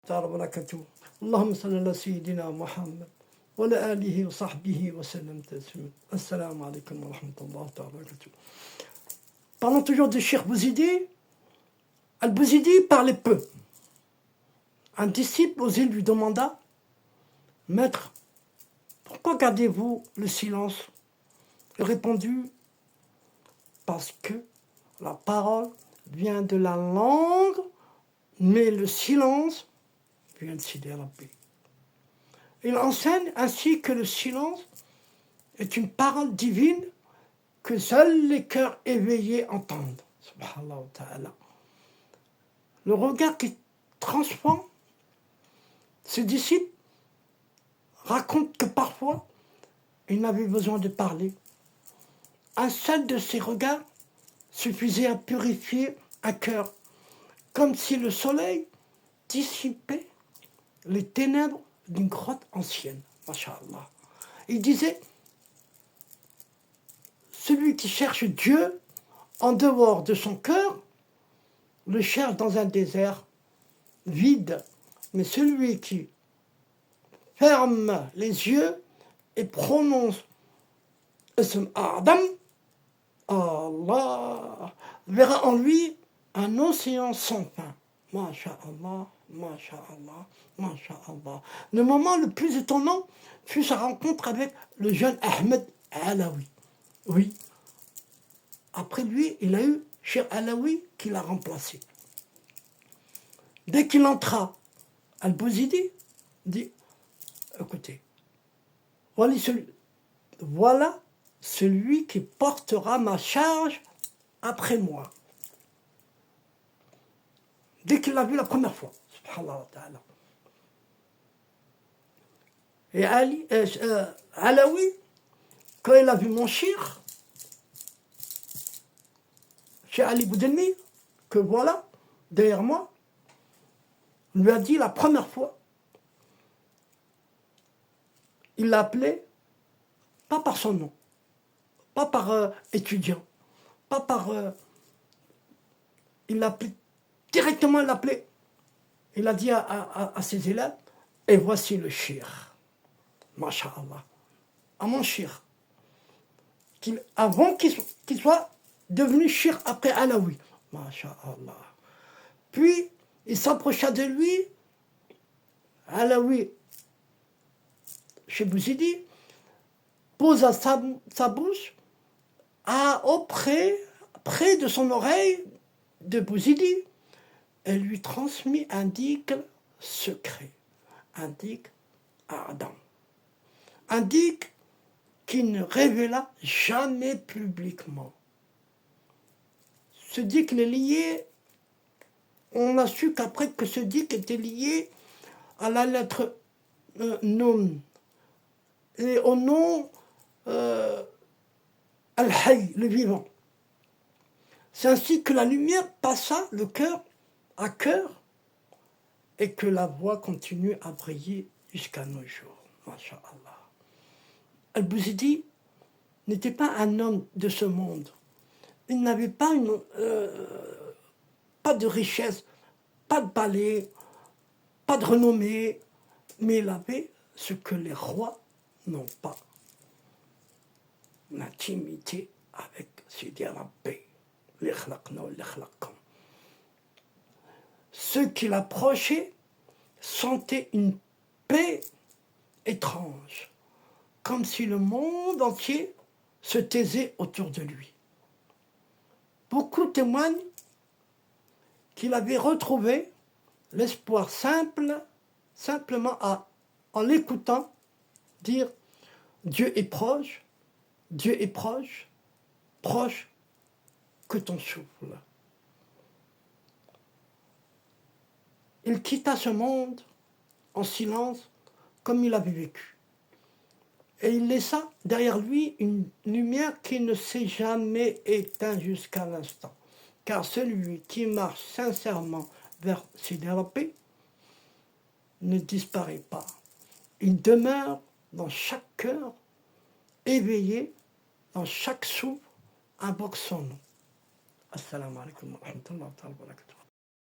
تعالى وبركاته. اللهم صل على سيدنا محمد وعلى آله وصحبه وسلم تسليما. Assalamu alaikum wa rahmatullahi wa barakatuh. Parlons toujours de Cheikh Bouzidi. Al-Bouzidi parlait peu. Un disciple osé lui demanda: Maître, pourquoi gardez-vous le silence? Il répondit: Parce que la parole vient de la langue, mais le silence vient de Sidi Rabbi. Il enseigne ainsi que le silence est une parole divine que seuls les cœurs éveillés entendent. Subhanallah wa ta'ala. Le regard qui transforme, ce disciple raconte que parfois, il n'avait besoin de parler. Un seul de ses regards suffisait à purifier un cœur, comme si le soleil dissipait les ténèbres d'une grotte ancienne. Masha'Allah. Il disait: celui qui cherche Dieu en dehors de son cœur le cherche dans un désert vide. Mais celui qui ferme les yeux et prononce Ism Adam, Allah, verra en lui un océan sans fin. Masha'Allah, Masha'Allah, Masha'Allah. Le moment le plus étonnant fut sa rencontre avec le jeune Ahmed Alaoui. Oui. Après lui, il a eu Cheikh Alaoui qui l'a remplacé. Dès qu'il entra, Al-Bouzidi dit: écoutez, voilà celui qui portera ma charge après moi. Dès qu'il l'a vu la première fois, subhanallah wa ta'ala. Et Alaoui, quand il a vu mon shir, chez Ali Boudelmi, que voilà, derrière moi, lui a dit la première fois, il l'a appelé, pas par son nom, pas par étudiant, pas par... il l'a appelé, directement il l'a appelé. Il a dit à ses élèves: et voici le shir. Masha'Allah. À mon shir. Avant qu'il soit devenu shir après Alaoui. Masha'Allah. Puis, il s'approcha de lui, Alaoui, chez Bouzidi, posa sa bouche près de son oreille de Bouzidi et lui transmit un dhikr secret, un dhikr à Adam. Un dhikr qu'il ne révéla jamais publiquement. Ce dhikr est lié, on a su qu'après que ce dhikr était lié à la lettre Nun et au nom Al-Hayy, le vivant. C'est ainsi que la lumière passa de cœur à cœur et que la voix continue à briller jusqu'à nos jours. Masha'Allah. Al-Bouzidi n'était pas un homme de ce monde. Il n'avait pas pas de richesse, pas de palais, pas de renommée, mais il avait ce que les rois n'ont pas: l'intimité avec Sidi Rabbi. Ceux qui l'approchaient sentaient une paix étrange, comme si le monde entier se taisait autour de lui. Beaucoup témoignent qu'il avait retrouvé l'espoir simplement en l'écoutant dire: Dieu est proche, Dieu est proche, proche que ton souffle. Il quitta ce monde en silence comme il avait vécu. Et il laissa derrière lui une lumière qui ne s'est jamais éteinte jusqu'à l'instant. Car celui qui marche sincèrement vers Sidi Rabbi ne disparaît pas. Il demeure dans chaque cœur, éveillé, dans chaque souffle, invoque son nom. Assalamu alaikum wa rahmatullahi wa barakatuh.